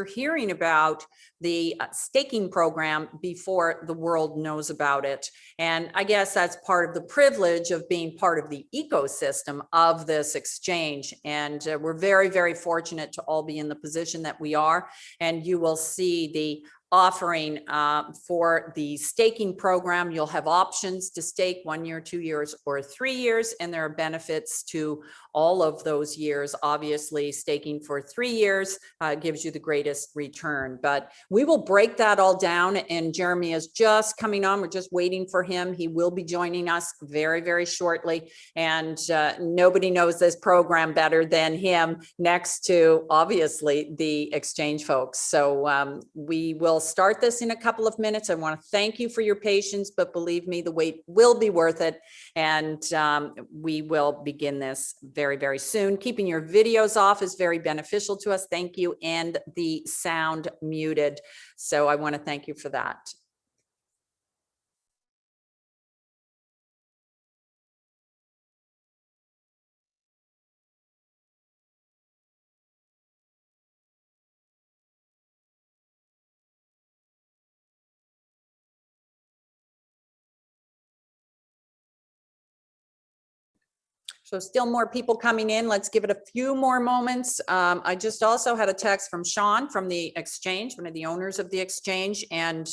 hearing about the staking program before the world knows about it. And I guess that's part of the privilege of being part of the ecosystem of this exchange. And we're very, very fortunate to all be in the position that we are. And you will see the offering for the staking program. You'll have options to stake 1 year, 2 years, or 3 years, and there are benefits to all of those years. Obviously, staking for 3 years gives you the greatest return, but we will break that all down, and Jeremy is just coming on. We're just waiting for him. He will be joining us very, very shortly, and nobody knows this program better than him, next to obviously the exchange folks. So we will start this in a couple of minutes. I want to thank you for your patience, but believe me, the wait will be worth it. And we will begin this very, very soon. Keeping your videos off is very beneficial to us. Thank you. And the sound muted. So I want to thank you for that. So still more people coming in. Let's give it a few more moments. I just also had a text from Sean from the exchange, one of the owners of the exchange, and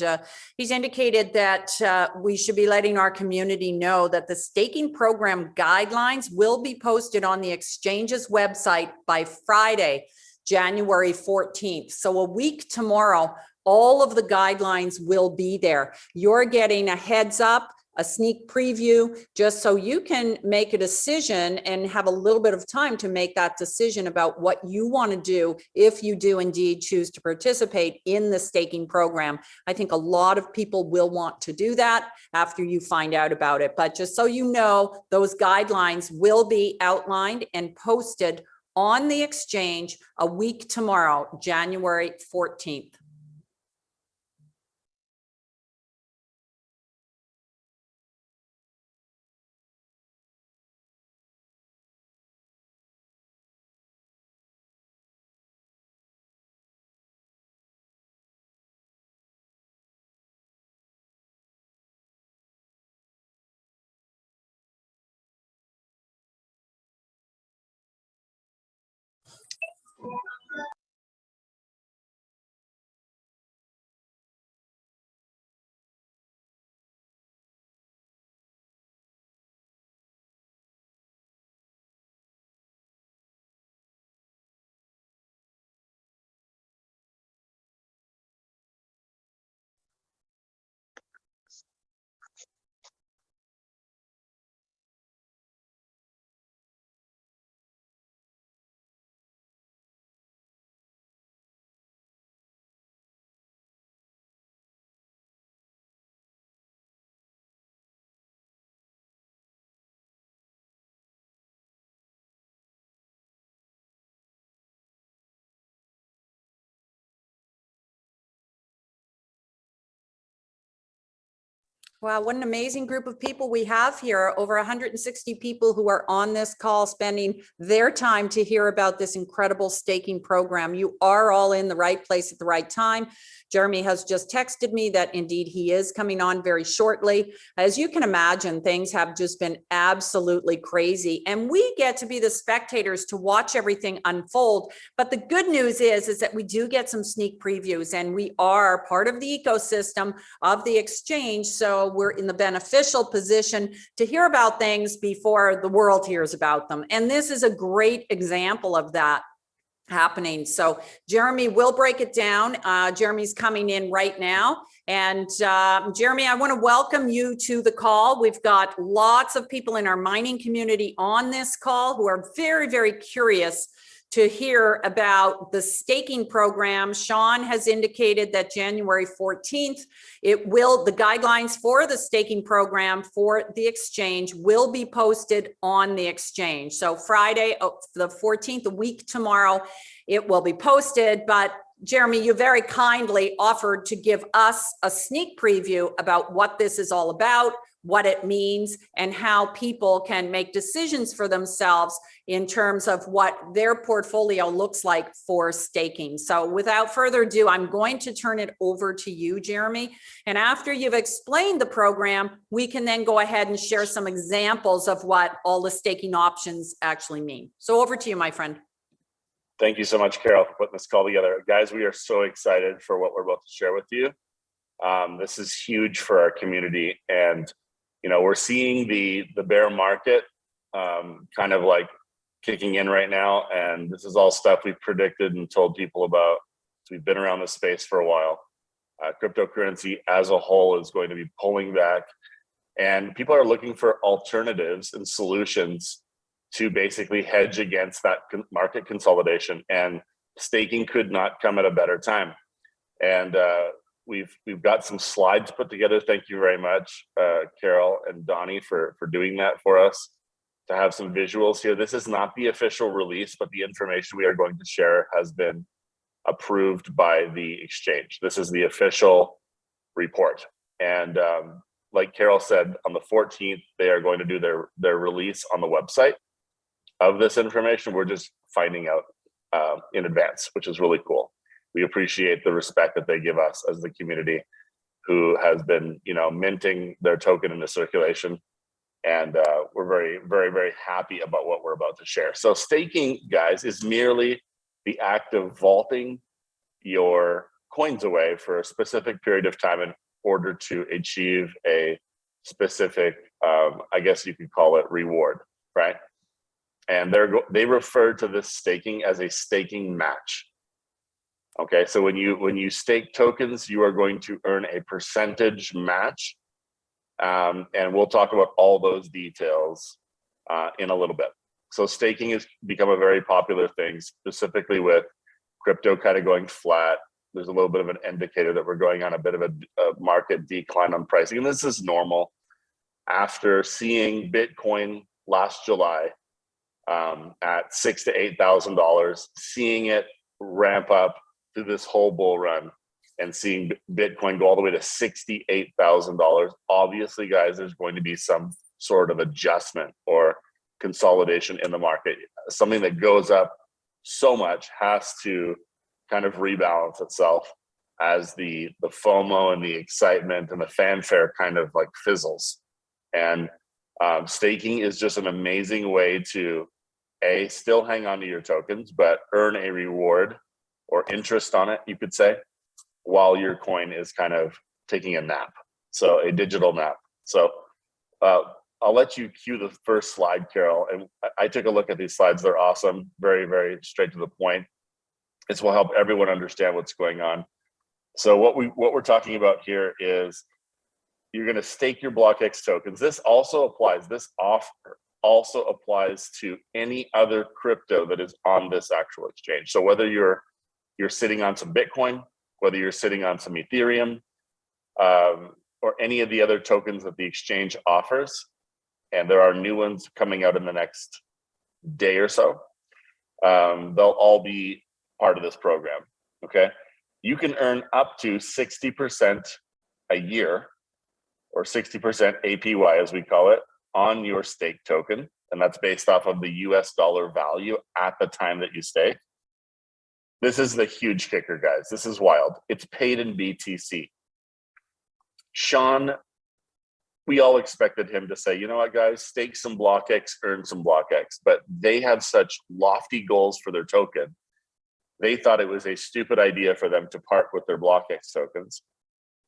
he's indicated that we should be letting our community know that the staking program guidelines will be posted on the exchange's website by Friday, January 14th. So a week tomorrow, all of the guidelines will be there. You're getting a heads up, a sneak preview, just so you can make a decision and have a little bit of time to make that decision about what you want to do if you do indeed choose to participate in the staking program. I think a lot of people will want to do that after you find out about it. But just so you know, those guidelines will be outlined and posted on the exchange a week tomorrow, January 14th. Wow, what an amazing group of people we have here. Over 160 people who are on this call spending their time to hear about this incredible staking program. You are all in the right place at the right time. Jeremy has just texted me that indeed he is coming on very shortly. As you can imagine, things have just been absolutely crazy, and we get to be the spectators to watch everything unfold. But the good news is that we do get some sneak previews, and we are part of the ecosystem of the exchange. So we're in the beneficial position to hear about things before the world hears about them. And this is a great example of that happening. So Jeremy will break it down. Jeremy's coming in right now. And Jeremy, I want to welcome you to the call. We've got lots of people in our mining community on this call who are very, very curious to hear about the staking program. Sean has indicated that January 14th, the guidelines for the staking program for the exchange will be posted on the exchange. So Friday, the 14th, a week tomorrow, it will be posted. But Jeremy, you very kindly offered to give us a sneak preview about what this is all about, what it means and how people can make decisions for themselves in terms of what their portfolio looks like for staking. So without further ado, I'm going to turn it over to you, Jeremy. And after you've explained the program, we can then go ahead and share some examples of what all the staking options actually mean. So over to you, my friend. Thank you so much, Carol, for putting this call together. Guys, we are so excited for what we're about to share with you. This is huge for our community. And, you know, we're seeing the bear market kind of like kicking in right now. And this is all stuff we've predicted and told people about. So we've been around this space for a while. Cryptocurrency as a whole is going to be pulling back. And people are looking for alternatives and solutions to basically hedge against that market consolidation. And staking could not come at a better time. And we've got some slides put together. Thank you very much, Carol and Donnie, for doing that for us, to have some visuals here. This is not the official release, but the information we are going to share has been approved by the exchange. This is the official report. And like Carol said, on the 14th, they are going to do their release on the website of this information. We're just finding out in advance, which is really cool. We appreciate the respect that they give us as the community who has been, you know, minting their token into circulation. And we're very, very, very happy about what we're about to share. So staking, guys, is merely the act of vaulting your coins away for a specific period of time in order to achieve a specific, I guess you could call it reward, right? And they refer to this staking as a staking match. Okay, so when you stake tokens, you are going to earn a percentage match, and we'll talk about all those details in a little bit. So staking has become a very popular thing, specifically with crypto kind of going flat. There's a little bit of an indicator that we're going on a bit of a market decline on pricing, and this is normal after seeing Bitcoin last July at $6,000 to $8,000, seeing it ramp up through this whole bull run and seeing Bitcoin go all the way to $68,000. Obviously, guys, there's going to be some sort of adjustment or consolidation in the market. Something that goes up so much has to kind of rebalance itself as the FOMO and the excitement and the fanfare kind of like fizzles. And staking is just an amazing way to still hang on to your tokens, but earn a reward or interest on it, you could say, while your coin is kind of taking a nap. So a digital nap. So I'll let you cue the first slide, Carol. And I took a look at these slides. They're awesome. Very, very straight to the point. This will help everyone understand what's going on. So what we're talking about here is you're going to stake your BlockX tokens. This also applies. This offer also applies to any other crypto that is on this actual exchange. So whether you're sitting on some Bitcoin, whether you're sitting on some Ethereum, or any of the other tokens that the exchange offers, and there are new ones coming out in the next day or so, they'll all be part of this program, okay? You can earn up to 60% a year, or 60% APY as we call it, on your stake token, and that's based off of the US dollar value at the time that you stake. This is the huge kicker, guys. This is wild. It's paid in BTC. Sean, we all expected him to say, you know what, guys, stake some BlockX, earn some BlockX, but they have such lofty goals for their token. They thought it was a stupid idea for them to part with their BlockX tokens.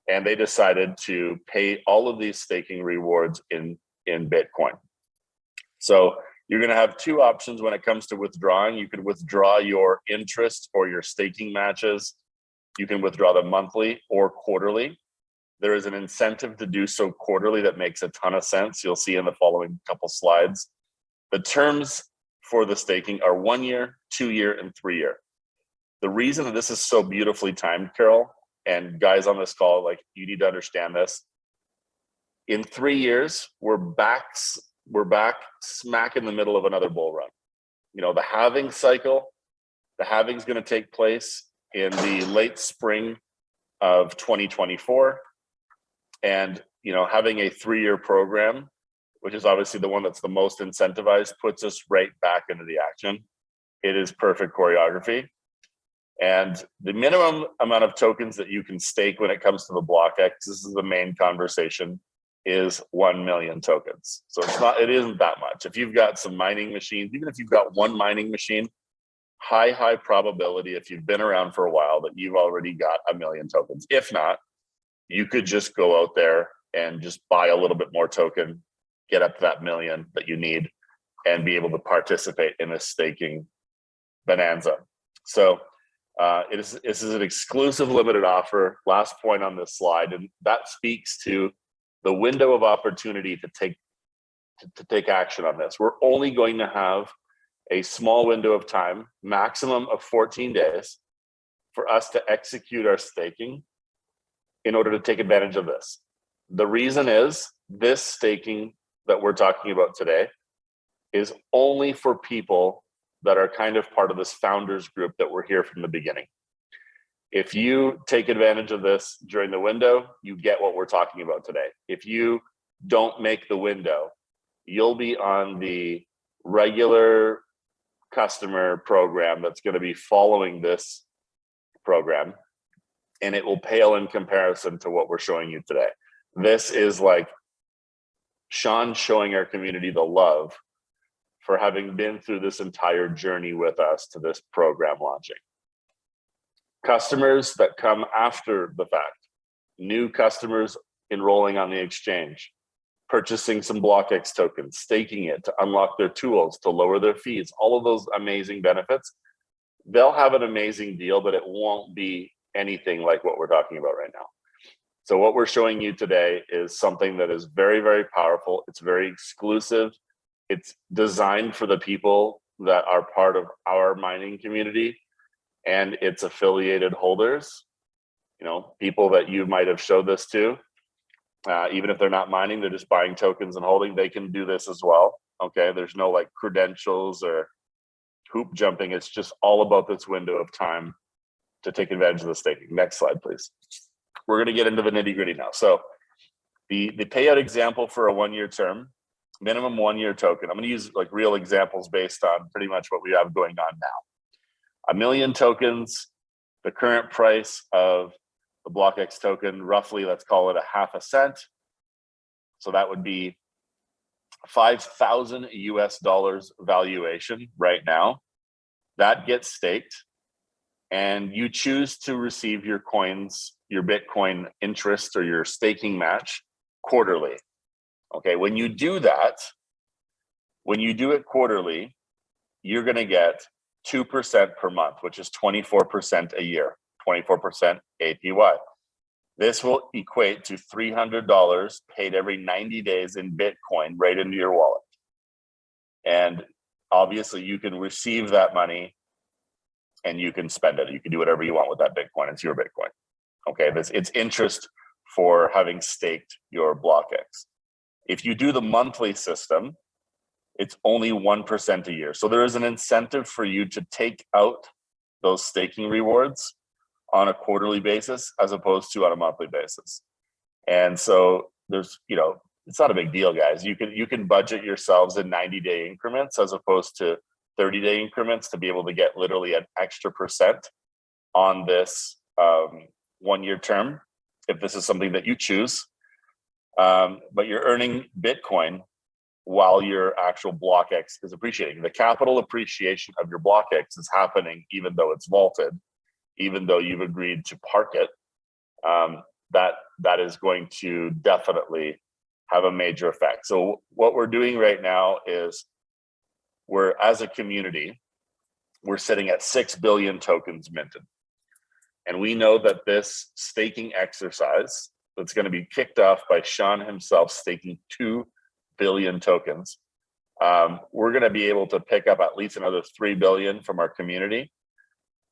And they decided to pay all of these staking rewards in Bitcoin. So you're going to have two options when it comes to withdrawing. You could withdraw your interest or your staking matches. You can withdraw them monthly or quarterly. There is an incentive to do so quarterly that makes a ton of sense. You'll see in the following couple slides. The terms for the staking are 1 year, 2 year, and 3 year. The reason that this is so beautifully timed, Carol, and guys on this call, like, you need to understand this. In 3 years, we're back smack in the middle of another bull run. You know, the halving cycle, the halving is going to take place in the late spring of 2024. And, having a 3-year program, which is obviously the one that's the most incentivized, puts us right back into the action. It is perfect choreography. And the minimum amount of tokens that you can stake when it comes to the BlockX, this is the main conversation, is 1 million tokens. So it isn't that much. If you've got some mining machines, even if you've got one mining machine, high probability, if you've been around for a while, that you've already got 1 million tokens. If not, you could just go out there and just buy a little bit more token, get up to that million that you need, and be able to participate in a staking bonanza. So this is an exclusive limited offer. Last point on this slide, and that speaks to the window of opportunity to take action on this. We're only going to have a small window of time, maximum of 14 days, for us to execute our staking in order to take advantage of this. The reason is this staking that we're talking about today is only for people that are kind of part of this founders group that were here from the beginning. If you take advantage of this during the window, you get what we're talking about today. If you don't make the window, you'll be on the regular customer program that's going to be following this program, and it will pale in comparison to what we're showing you today. This is like Sean showing our community the love for having been through this entire journey with us to this program launching. Customers that come after the fact, new customers enrolling on the exchange, purchasing some BlockX tokens, staking it to unlock their tools, to lower their fees, all of those amazing benefits, they'll have an amazing deal, but it won't be anything like what we're talking about right now. So what we're showing you today is something that is very powerful. It's very exclusive. It's designed for the people that are part of our mining community and its affiliated holders, people that you might have showed this to. Even if they're not mining, they're just buying tokens and holding, they can do this as well. Okay, there's no like credentials or hoop jumping. It's just all about this window of time to take advantage of the staking. Next slide, please. We're going to get into the nitty gritty now. So the payout example for a 1-year term, minimum 1-year token. I'm going to use like real examples based on pretty much what we have going on now. 1 million tokens, the current price of the BlockX token, roughly, let's call it a half a cent. So that would be $5,000 US valuation right now. That gets staked, and you choose to receive your coins, your Bitcoin interest or your staking match quarterly. Okay, when you do that, when you do it quarterly, you're going to get 2% per month, which is 24% a year, 24% APY. This will equate to $300 paid every 90 days in Bitcoin right into your wallet. And obviously you can receive that money and you can spend it. You can do whatever you want with that Bitcoin. It's your Bitcoin. Okay, it's interest for having staked your BlockX. If you do the monthly system, it's only 1% a year. So there is an incentive for you to take out those staking rewards on a quarterly basis as opposed to on a monthly basis. And so there's, it's not a big deal, guys. You can budget yourselves in 90-day increments as opposed to 30-day increments to be able to get literally an extra percent on this 1-year term, if this is something that you choose. But you're earning Bitcoin while your actual BlockX is appreciating. The capital appreciation of your BlockX is happening even though it's vaulted, even though you've agreed to park it. That is going to definitely have a major effect. So what we're doing right now is as a community, we're sitting at 6 billion tokens minted. And we know that this staking exercise that's going to be kicked off by Sean himself staking 2 billion tokens, we're going to be able to pick up at least another 3 billion from our community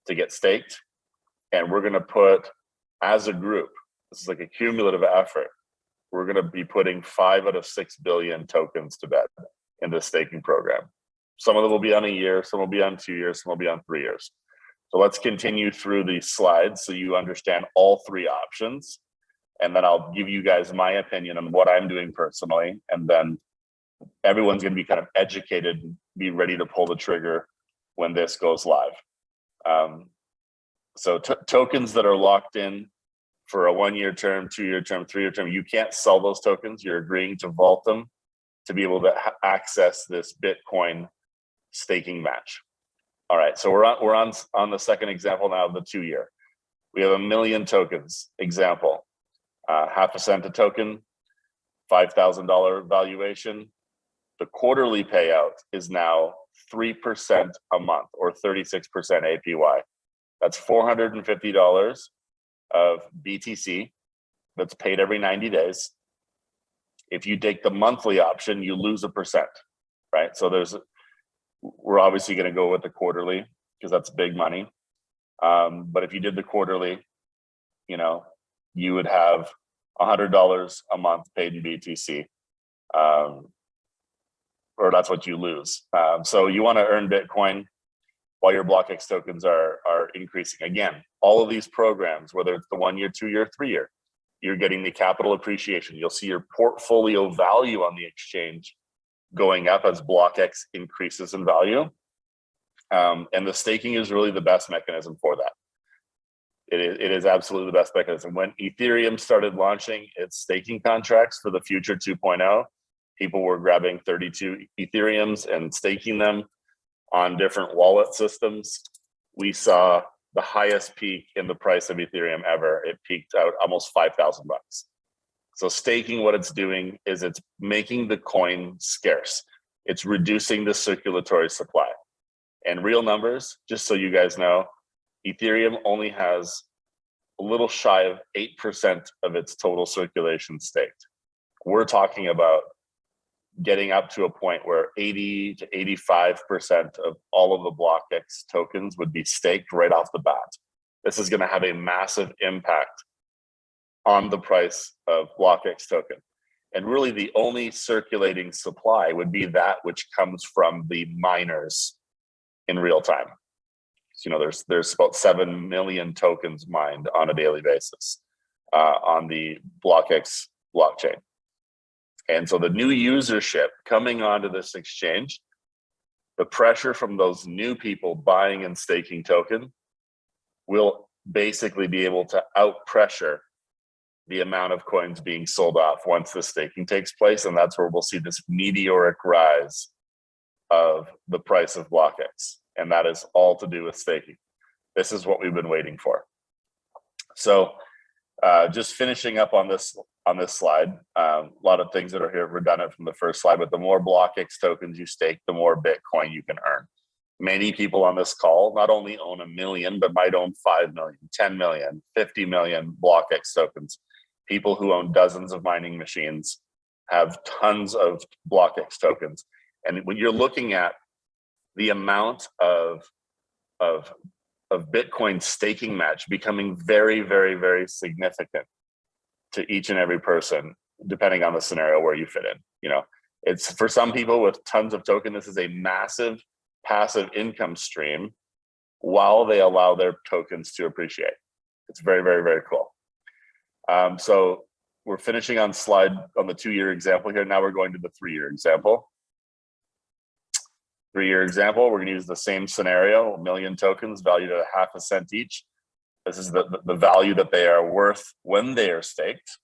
to get staked. And we're going to put, as a group, this is like a cumulative effort, we're going to be putting 5 out of 6 billion tokens to bed in this staking program. Some of them will be on a year, some will be on 2 years, some will be on 3 years. So let's continue through these slides so you understand all 3 options and then I'll give you guys my opinion on what I'm doing personally, and then everyone's going to be kind of educated and be ready to pull the trigger when this goes live. So tokens that are locked in for a 1-year term, 2-year term, 3-year term, you can't sell those tokens. You're agreeing to vault them to be able to access this Bitcoin staking match. All right, so we're on the second example now of the 2-year. We have 1 million tokens example, half a cent a token, $5,000 valuation. The quarterly payout is now 3% a month, or 36% APY. That's $450 of BTC that's paid every 90 days. If you take the monthly option, you lose 1%, right? So we're obviously going to go with the quarterly because that's big money. But if you did the quarterly, you would have $100 a month paid in BTC, or that's what you lose. So you want to earn Bitcoin while your BlockX tokens are increasing. Again, all of these programs, whether it's the 1-year, 2-year, 3-year, you're getting the capital appreciation. You'll see your portfolio value on the exchange going up as BlockX increases in value. And the staking is really the best mechanism for that. It is absolutely the best mechanism. When Ethereum started launching its staking contracts for the Future 2.0, people were grabbing 32 Ethereums and staking them on different wallet systems. We saw the highest peak in the price of Ethereum ever. It peaked out almost $5,000. So staking, what it's doing is it's making the coin scarce. It's reducing the circulatory supply. And real numbers, just so you guys know, Ethereum only has a little shy of 8% of its total circulation staked. We're talking about getting up to a point where 80 to 85% of all of the BlockX tokens would be staked right off the bat. This is going to have a massive impact on the price of BlockX token. And really the only circulating supply would be that which comes from the miners in real time. So, there's about 7 million tokens mined on a daily basis on the BlockX blockchain. And so the new usership coming onto this exchange, the pressure from those new people buying and staking token will basically be able to outpressure the amount of coins being sold off once the staking takes place. And that's where we'll see this meteoric rise of the price of BlockX. And that is all to do with staking. This is what we've been waiting for. So just finishing up on this slide, a lot of things that are here redundant from the first slide, but the more BlockX tokens you stake, the more Bitcoin you can earn. Many people on this call not only own 1 million, but might own 5 million, 10 million, 50 million BlockX tokens. People who own dozens of mining machines have tons of BlockX tokens. And when you're looking at the amount of Bitcoin staking match becoming very, very, very significant to each and every person, depending on the scenario where you fit in. It's for some people with tons of token, this is a massive passive income stream while they allow their tokens to appreciate. It's very, very, very cool. So we're finishing on the 2-year example here. Now we're going to the 3-year example. 3-year example, we're going to use the same scenario, 1 million tokens valued at half a cent each. This is the value that they are worth when they are staked.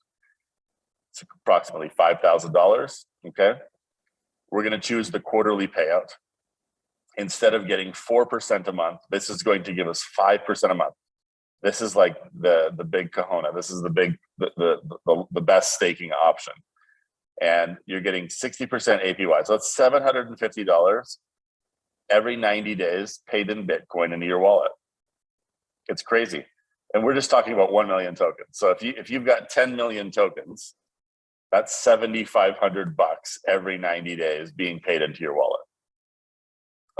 It's approximately $5,000, okay? We're going to choose the quarterly payout. Instead of getting 4% a month, this is going to give us 5% a month. This is like the big kahuna. This is the best staking option. And you're getting 60% APY. So that's $750 every 90 days paid in Bitcoin into your wallet. It's crazy. And we're just talking about 1 million tokens. So if you've got 10 million tokens, that's $7,500 every 90 days being paid into your wallet.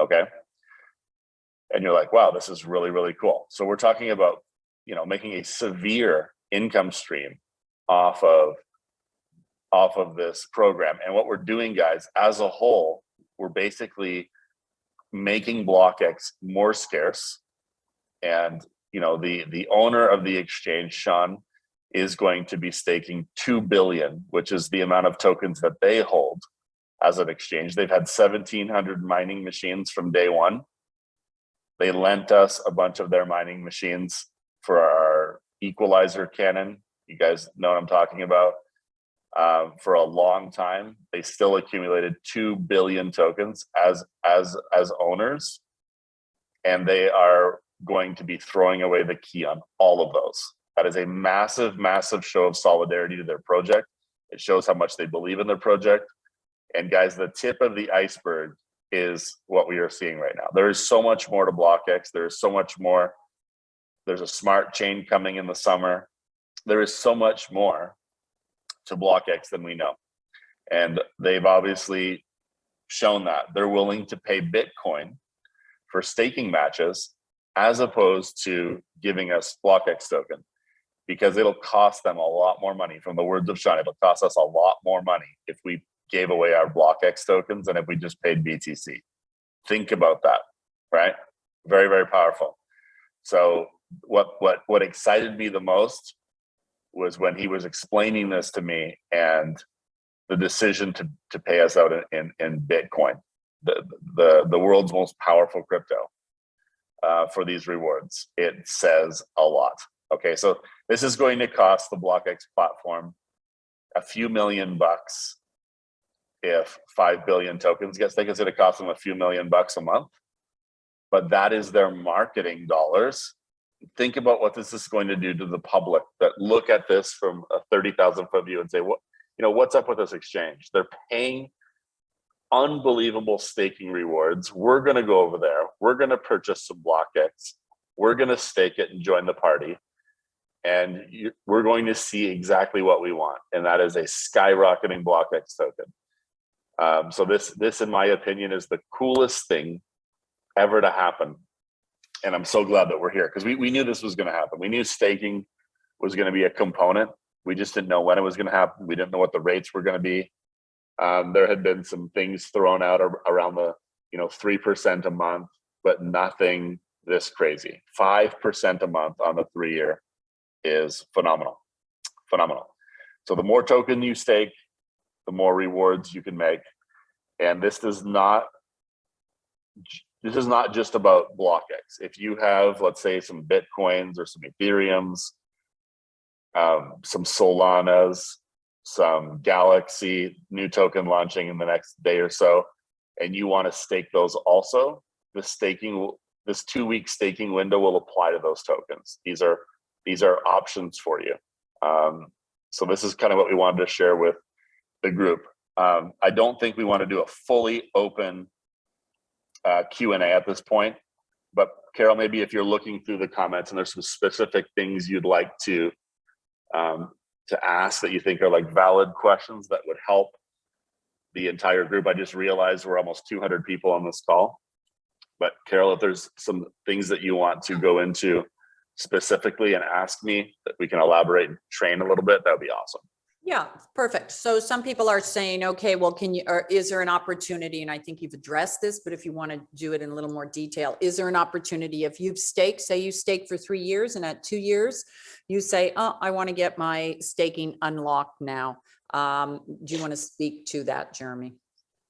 Okay. And you're like, wow, this is really, really cool. So we're talking about, making a severe income stream off of this program. And what we're doing, guys, as a whole, we're basically making BlockX more scarce. And the owner of the exchange, Sean, is going to be staking 2 billion, which is the amount of tokens that they hold as an exchange. They've had 1,700 mining machines from day one. They lent us a bunch of their mining machines for our equalizer cannon. You guys know what I'm talking about. For a long time, they still accumulated 2 billion tokens as owners, and they are going to be throwing away the key on all of those. That is a massive, massive show of solidarity to their project. It shows how much they believe in their project. And guys, the tip of the iceberg is what we are seeing right now. There is so much more to BlockX. There is so much more. There's a smart chain coming in the summer. There is so much more to BlockX than we know. And they've obviously shown that. They're willing to pay Bitcoin for staking matches as opposed to giving us BlockX token, because it'll cost them a lot more money. From the words of Sean, it'll cost us a lot more money if we gave away our BlockX tokens than if we just paid BTC. Think about that, right? Very, very powerful. So what excited me the most was when he was explaining this to me, and the decision to pay us out in Bitcoin, the world's most powerful crypto, for these rewards. It says a lot. Okay, so this is going to cost the BlockX platform a few $million if 5 billion tokens get staked. It's going to cost them a few $million a month, but that is their marketing dollars. Think about what this is going to do to the public that look at this from a 30,000 foot view and say, what, what's up with this exchange? They're paying unbelievable staking rewards. We're going to go over there. We're going to purchase some BlockX. We're going to stake it and join the party. And we're going to see exactly what we want. And that is a skyrocketing BlockX token. So this, in my opinion, is the coolest thing ever to happen. And I'm so glad that we're here, because we knew this was going to happen. We knew staking was going to be a component. We just didn't know when it was going to happen. We didn't know what the rates were going to be. There had been some things thrown out around the 3% a month, but nothing this crazy. 5% a month on the 3-year is phenomenal. So the more token you stake, the more rewards you can make. And this is not just about BlockX. If you have, let's say, some Bitcoins or some Ethereums, some Solanas, some Galaxy new token launching in the next day or so, and you want to stake those also, this 2-week staking window will apply to those tokens. These are options for you. So this is kind of what we wanted to share with the group. I don't think we want to do a fully open Q&A at this point, but Carol, maybe if you're looking through the comments and there's some specific things you'd like to ask that you think are like valid questions that would help the entire group. I just realized we're almost 200 people on this call, but Carol, if there's some things that you want to go into specifically and ask me that we can elaborate and train a little bit, that would be awesome. Yeah, perfect. So some people are saying, okay, well, is there an opportunity? And I think you've addressed this, but if you want to do it in a little more detail, is there an opportunity if you've staked, say you stake for 3 years and at 2 years, you say, oh, I want to get my staking unlocked now. Do you want to speak to that, Jeremy?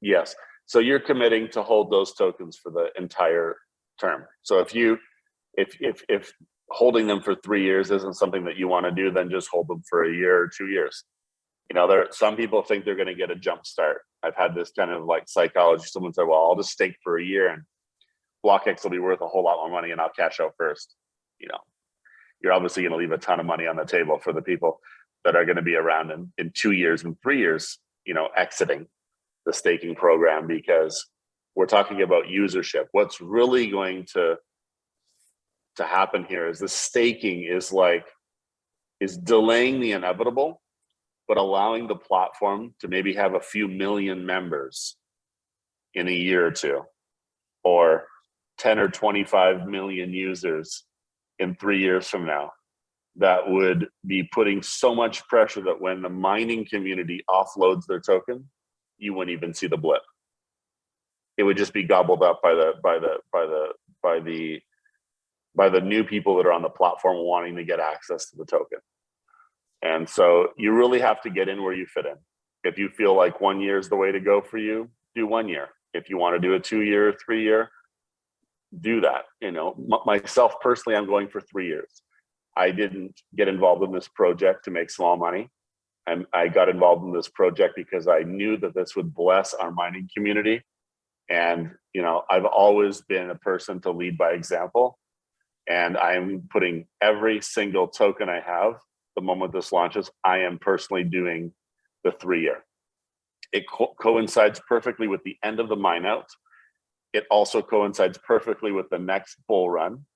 Yes. So you're committing to hold those tokens for the entire term. So if holding them for 3 years isn't something that you want to do, then just hold them for a year or 2 years. Some people think they're going to get a jump start. I've had this kind of like psychology. Someone said, well, I'll just stake for a year and BlockX will be worth a whole lot more money and I'll cash out first. You're obviously going to leave a ton of money on the table for the people that are going to be around in 2 years and 3 years, exiting the staking program, because we're talking about usership. What's really going to happen here is the staking is delaying the inevitable, but allowing the platform to maybe have a few million members in a year or two, or 10 or 25 million users in 3 years from now, that would be putting so much pressure that when the mining community offloads their token, you wouldn't even see the blip. It would just be gobbled up by the new people that are on the platform wanting to get access to the token. And so you really have to get in where you fit in. If you feel like 1 year is the way to go for you, do 1 year. If you want to do a 2 year, 3 year, do that. Myself personally, I'm going for 3 years. I didn't get involved in this project to make small money. I got involved in this project because I knew that this would bless our mining community. And, I've always been a person to lead by example. And I'm putting every single token I have, the moment this launches, I am personally doing the 3 year. It coincides perfectly with the end of the mine out. It also coincides perfectly with the next bull run.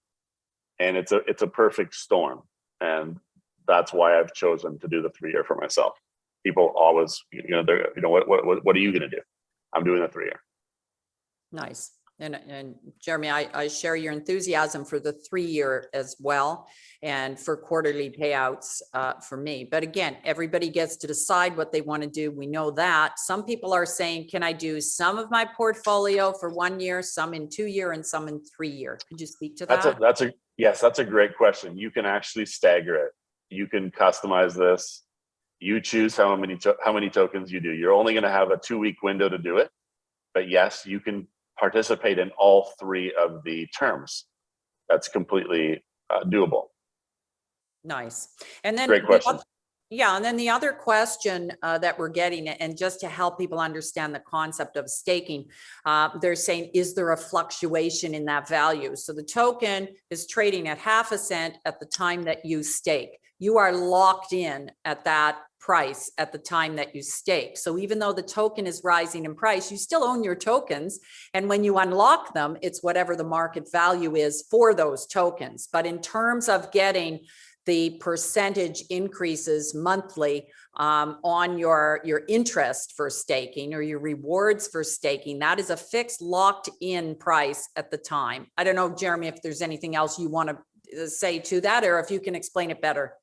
And it's a perfect storm. And that's why I've chosen to do the 3 year for myself. People always, what are you going to do? I'm doing the 3 year. Nice. And Jeremy, I share your enthusiasm for the 3 year as well, and for quarterly payouts for me. But again, everybody gets to decide what they want to do. We know that. Some people are saying, can I do some of my portfolio for 1 year, some in 2 year, and some in 3 year? Could you speak to that? Yes, that's a great question. You can actually stagger it. You can customize this. You choose how many tokens you do. You're only going to have a 2-week window to do it. But yes, you can participate in all 3 of the terms. That's completely doable. Nice. And then great question. And then the other question that we're getting, and just to help people understand the concept of staking, they're saying, is there a fluctuation in that value? So the token is trading at half a cent at the time that you stake. You are locked in at that price at the time that you stake. So even though the token is rising in price, you still own your tokens. And when you unlock them, it's whatever the market value is for those tokens. But in terms of getting the percentage increases monthly on your interest for staking, or your rewards for staking, that is a fixed locked in price at the time. I don't know, Jeremy, if there's anything else you want to say to that, or if you can explain it better.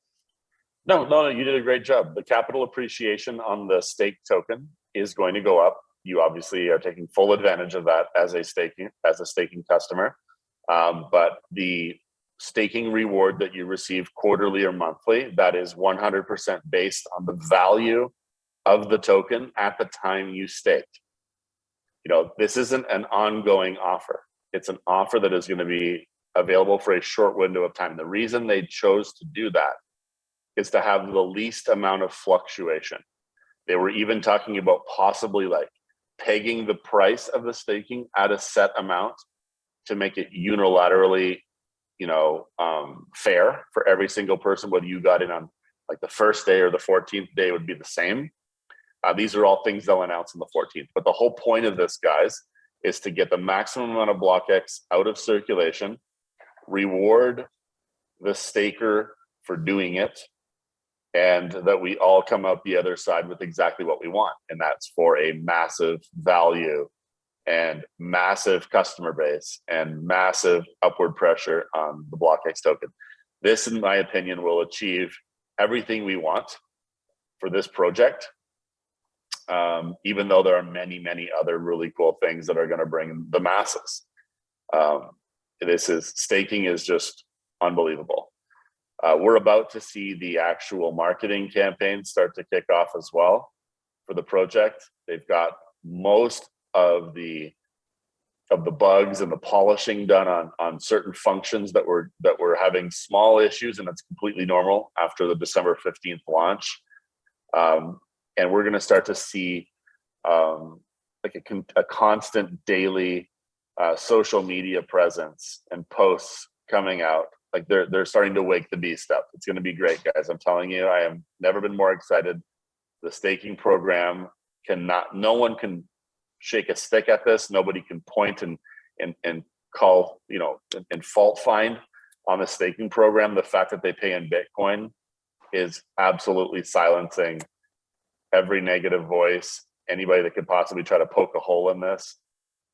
No, you did a great job. The capital appreciation on the stake token is going to go up. You obviously are taking full advantage of that as a staking customer. But the staking reward that you receive quarterly or monthly, that is 100% based on the value of the token at the time you staked. This isn't an ongoing offer. It's an offer that is going to be available for a short window of time. The reason they chose to do that is to have the least amount of fluctuation. They were even talking about possibly like pegging the price of the staking at a set amount to make it unilaterally, fair for every single person, whether you got in on like the first day or the 14th day would be the same. These are all things they'll announce on the 14th. But the whole point of this, guys, is to get the maximum amount of BlockX out of circulation, reward the staker for doing it, and that we all come out the other side with exactly what we want. And that's for a massive value and massive customer base and massive upward pressure on the BlockX token. This, in my opinion, will achieve everything we want for this project, even though there are many, many other really cool things that are going to bring the masses. Staking is just unbelievable. We're about to see the actual marketing campaign start to kick off as well for the project. They've got most of the bugs and the polishing done on certain functions that were having small issues, and it's completely normal after the December 15th launch. And we're going to start to see a constant daily social media presence and posts coming out. Like they're starting to wake the beast up. It's going to be great, guys. I'm telling you, I am never been more excited. The staking program no one can shake a stick at this. Nobody can point and call, and fault find on the staking program. The fact that they pay in Bitcoin is absolutely silencing every negative voice, anybody that could possibly try to poke a hole in this.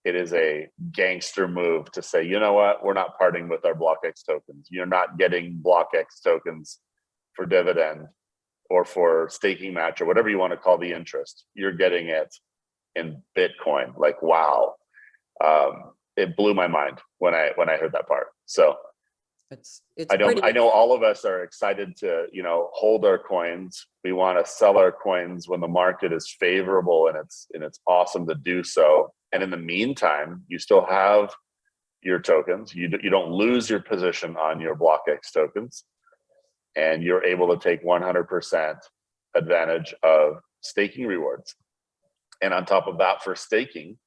It is a gangster move to say, you know what, we're not parting with our BlockX tokens. You're not getting BlockX tokens for dividend or for staking match or whatever you want to call the interest. You're getting it in Bitcoin. Like, wow. It blew my mind when I heard that part. So It's I pretty. know all of us are excited to, hold our coins. We want to sell our coins when the market is favorable, and it's awesome to do so. And in the meantime, you still have your tokens. You don't lose your position on your BlockX tokens, and you're able to take 100% advantage of staking rewards. And on top of that, for staking,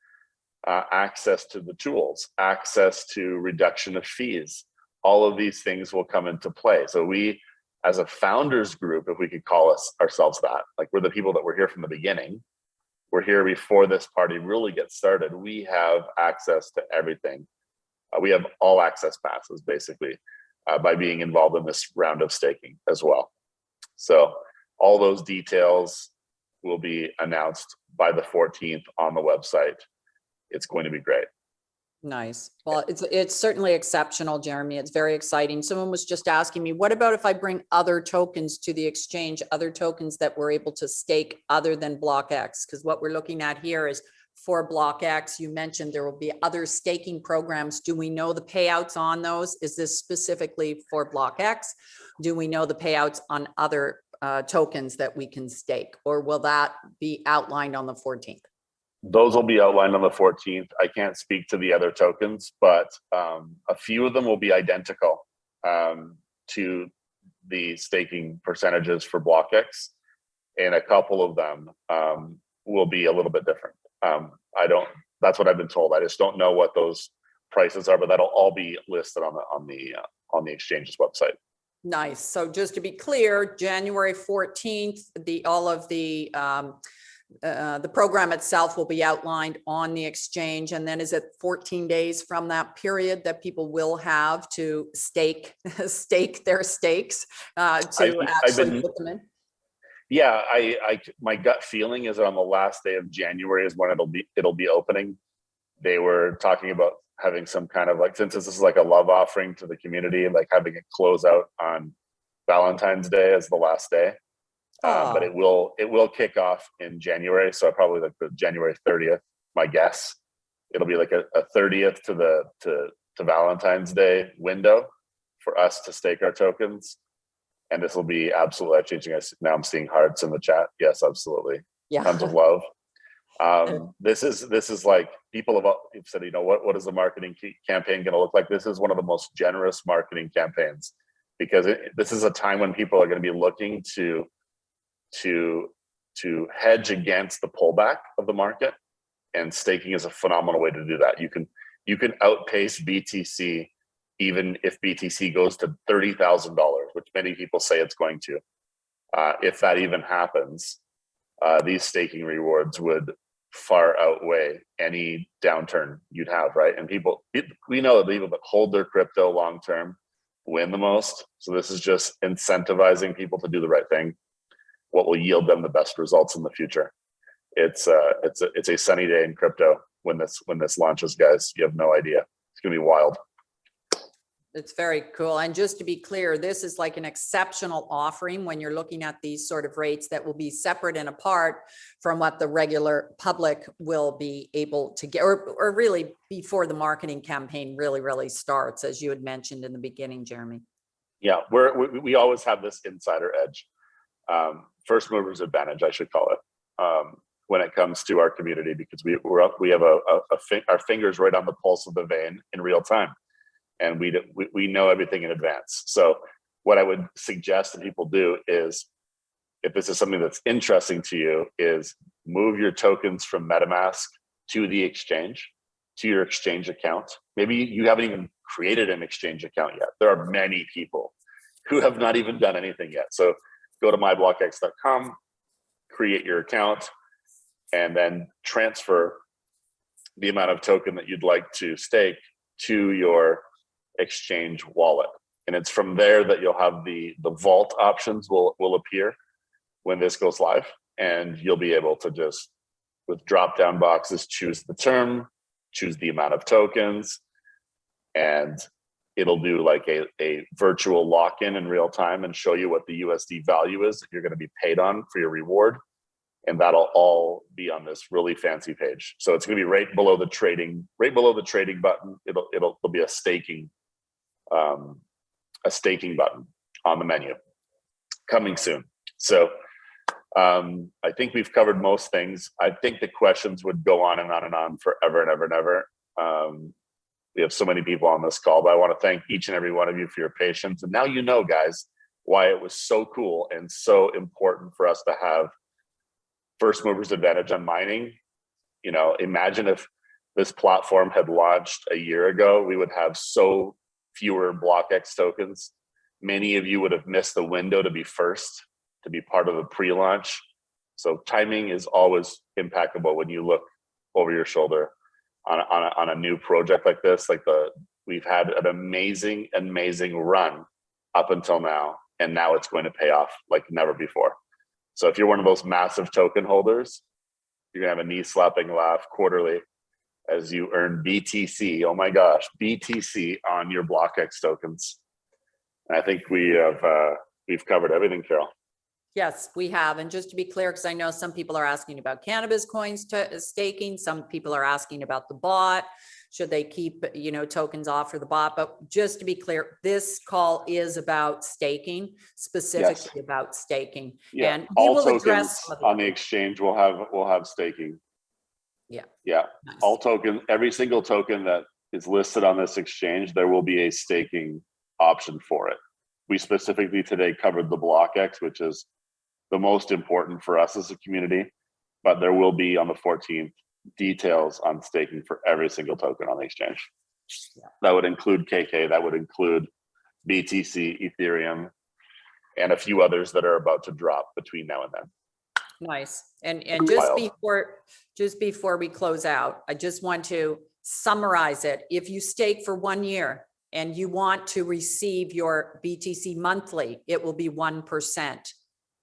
access to the tools, access to reduction of fees, all of these things will come into play. So we, as a founders group, if we could call ourselves that, like we're the people that were here from the beginning, we're here before this party really gets started. We have access to everything. We have all access passes, basically, by being involved in this round of staking as well. So all those details will be announced by the 14th on the website. It's going to be great. Nice. Well, it's certainly exceptional, Jeremy. It's very exciting. Someone was just asking me, what about if I bring other tokens to the exchange, other tokens that we're able to stake other than BlockX? Because what we're looking at here is for BlockX, you mentioned there will be other staking programs. Do we know the payouts on those? Is this specifically for BlockX? Do we know the payouts on other tokens that we can stake, or will that be outlined on the 14th? Those will be outlined on the 14th. I can't speak to the other tokens, but a few of them will be identical to the staking percentages for BlockX, and a couple of them will be a little bit different. That's what I've been told. I just don't know what those prices are, but that'll all be listed on the exchange's website. Nice. So just to be clear, January 14th, all of the program itself will be outlined on the exchange. And then is it 14 days from that period that people will have to stake their stakes to actually put them in? Yeah, my gut feeling is that on the last day of January is when it'll be opening. They were talking about having some kind of, like, since this is like a love offering to the community, like having it close out on Valentine's Day as the last day. But it will kick off in January, so probably like the January 30th. My guess, it'll be like a 30th to Valentine's Day window for us to stake our tokens, and this will be absolutely changing. Now I'm seeing hearts in the chat. Yes, absolutely. Yeah. Tons of love. This is like people have said, what is the marketing campaign going to look like? This is one of the most generous marketing campaigns, because this is a time when people are going to be looking to hedge against the pullback of the market, and staking is a phenomenal way to do that. You can outpace BTC even if BTC goes to $30,000, which many people say it's going to. If that even happens, these staking rewards would far outweigh any downturn you'd have, right? And we know that people that hold their crypto long term win the most. So this is just incentivizing people to do the right thing, what will yield them the best results in the future. It's a sunny day in crypto when this launches, guys. You have no idea. It's gonna be wild. It's very cool. And just to be clear, this is like an exceptional offering when you're looking at these sort of rates that will be separate and apart from what the regular public will be able to get, or really before the marketing campaign really starts, as you had mentioned in the beginning, Jeremy. Yeah, we always have this insider edge, first movers advantage, I should call it, when it comes to our community, because we have our fingers right on the pulse of the vein in real time. And we know everything in advance. So what I would suggest that people do is, if this is something that's interesting to you, is move your tokens from MetaMask to the exchange, to your exchange account. Maybe you haven't even created an exchange account yet. There are many people who have not even done anything yet. So go to myblockx.com, create your account, and then transfer the amount of token that you'd like to stake to your exchange wallet. And it's from there that you'll have the vault options will appear when this goes live, and you'll be able to just, with drop down boxes, choose the term, choose the amount of tokens, and it'll do like a virtual lock-in in real time and show you what the USD value is that you're going to be paid on for your reward. And that'll all be on this really fancy page. So it's going to be right below the trading button. There'll be a staking a staking button on the menu coming soon. So I think we've covered most things. I think the questions would go on and on and on forever and ever and ever. We have so many people on this call, but I want to thank each and every one of you for your patience. And now you know, guys, why it was so cool and so important for us to have first movers advantage on mining. You know, imagine if this platform had launched a year ago, we would have so fewer BlockX tokens. Many of you would have missed the window to be first, to be part of the pre-launch. So timing is always impeccable when you look over your shoulder on a new project like this. We've had an amazing run up until now, and now it's going to pay off like never before. So if you're one of those massive token holders, you're gonna have a knee-slapping laugh quarterly as you earn BTC. Oh my gosh, BTC on your BlockX tokens. And I think we've covered everything, Carol. Yes, we have. And just to be clear, because I know some people are asking about cannabis coins staking, some people are asking about the bot. Should they keep, tokens off for the bot? But just to be clear, this call is about staking, specifically about staking. Yeah. And we all will tokens address on the exchange will have staking. Yeah. Nice. All tokens, every single token that is listed on this exchange, there will be a staking option for it. We specifically today covered the BlockX, which is the most important for us as a community, but there will be on the 14th details on staking for every single token on the exchange. Yeah. That would include KK, that would include BTC, Ethereum, and a few others that are about to drop between now and then. Nice. And just before we close out, I just want to summarize it. If you stake for 1 year and you want to receive your BTC monthly, it will be 1%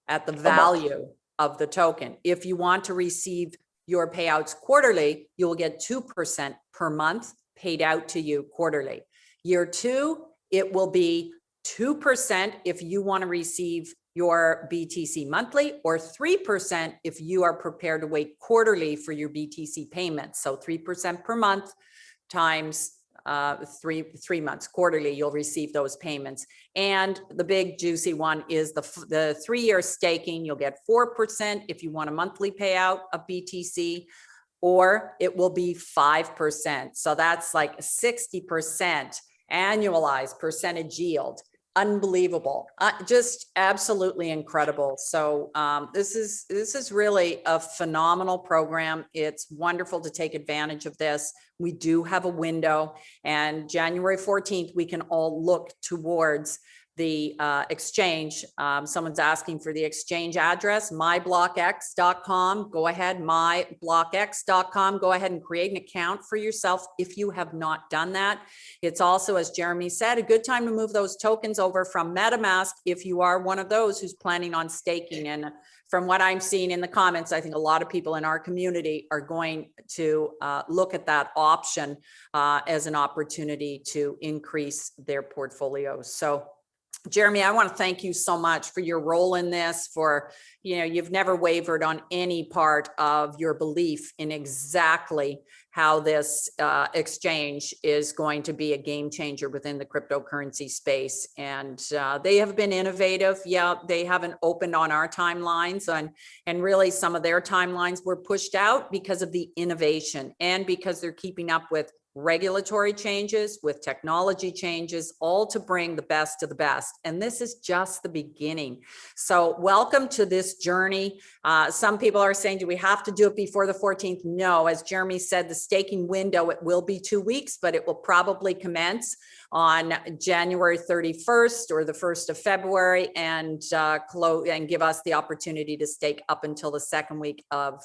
at the value of the token. If you want to receive your payouts quarterly, you will get 2% per month paid out to you quarterly. Year 2, it will be 2% if you want to receive your BTC monthly, or 3% if you are prepared to wait quarterly for your BTC payments. So 3% per month times 3 months quarterly, you'll receive those payments. And the big juicy one is the 3-year staking. You'll get 4% if you want a monthly payout of BTC, or it will be 5%. So that's like 60% annualized percentage yield. Unbelievable. Just absolutely incredible. So this is really a phenomenal program. It's wonderful to take advantage of this. We do have a window, and January 14th, we can all look towards the exchange. Someone's asking for the exchange address, myblockx.com. Go ahead, myblockx.com. Go ahead and create an account for yourself if you have not done that. It's also, as Jeremy said, a good time to move those tokens over from MetaMask if you are one of those who's planning on staking. And from what I'm seeing in the comments, I think a lot of people in our community are going to look at that option as an opportunity to increase their portfolios. So Jeremy, I want to thank you so much for your role in this, for, you've never wavered on any part of your belief in exactly how this exchange is going to be a game changer within the cryptocurrency space. And they have been innovative. Yeah, they haven't opened on our timelines, and really some of their timelines were pushed out because of the innovation and because they're keeping up with regulatory changes, with technology changes, all to bring the best of the best. And this is just the beginning. So welcome to this journey. Some people are saying, do we have to do it before the 14th? No, as Jeremy said, the staking window, it will be 2 weeks, but it will probably commence on January 31st or the 1st of February, and give us the opportunity to stake up until the second week of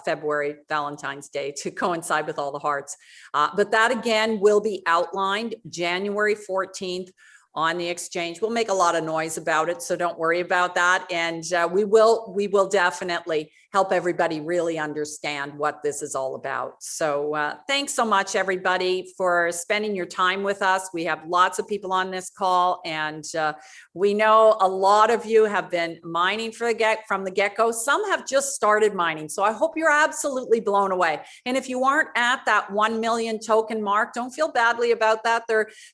February, Valentine's Day, to coincide with all the hearts. But that again will be outlined January 14th on the exchange. We'll make a lot of noise about it, so don't worry about that. And we will definitely help everybody really understand what this is all about. So thanks so much, everybody, for spending your time with us. We have lots of people on this call, and we know a lot of you have been mining from the get-go. Some have just started mining. So I hope you're absolutely blown away. And if you aren't at that 1 million token mark, don't feel badly about that.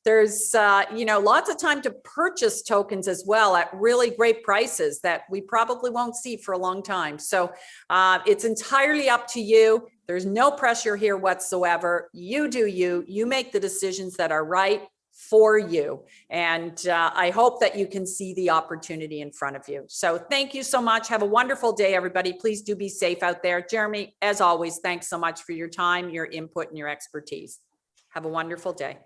There's lots lots of time to purchase tokens as well at really great prices that we probably won't see for a long time. So it's entirely up to you. There's no pressure here whatsoever. You do you. You make the decisions that are right for you. And I hope that you can see the opportunity in front of you. So thank you so much. Have a wonderful day, everybody. Please do be safe out there. Jeremy, as always, thanks so much for your time, your input, and your expertise. Have a wonderful day.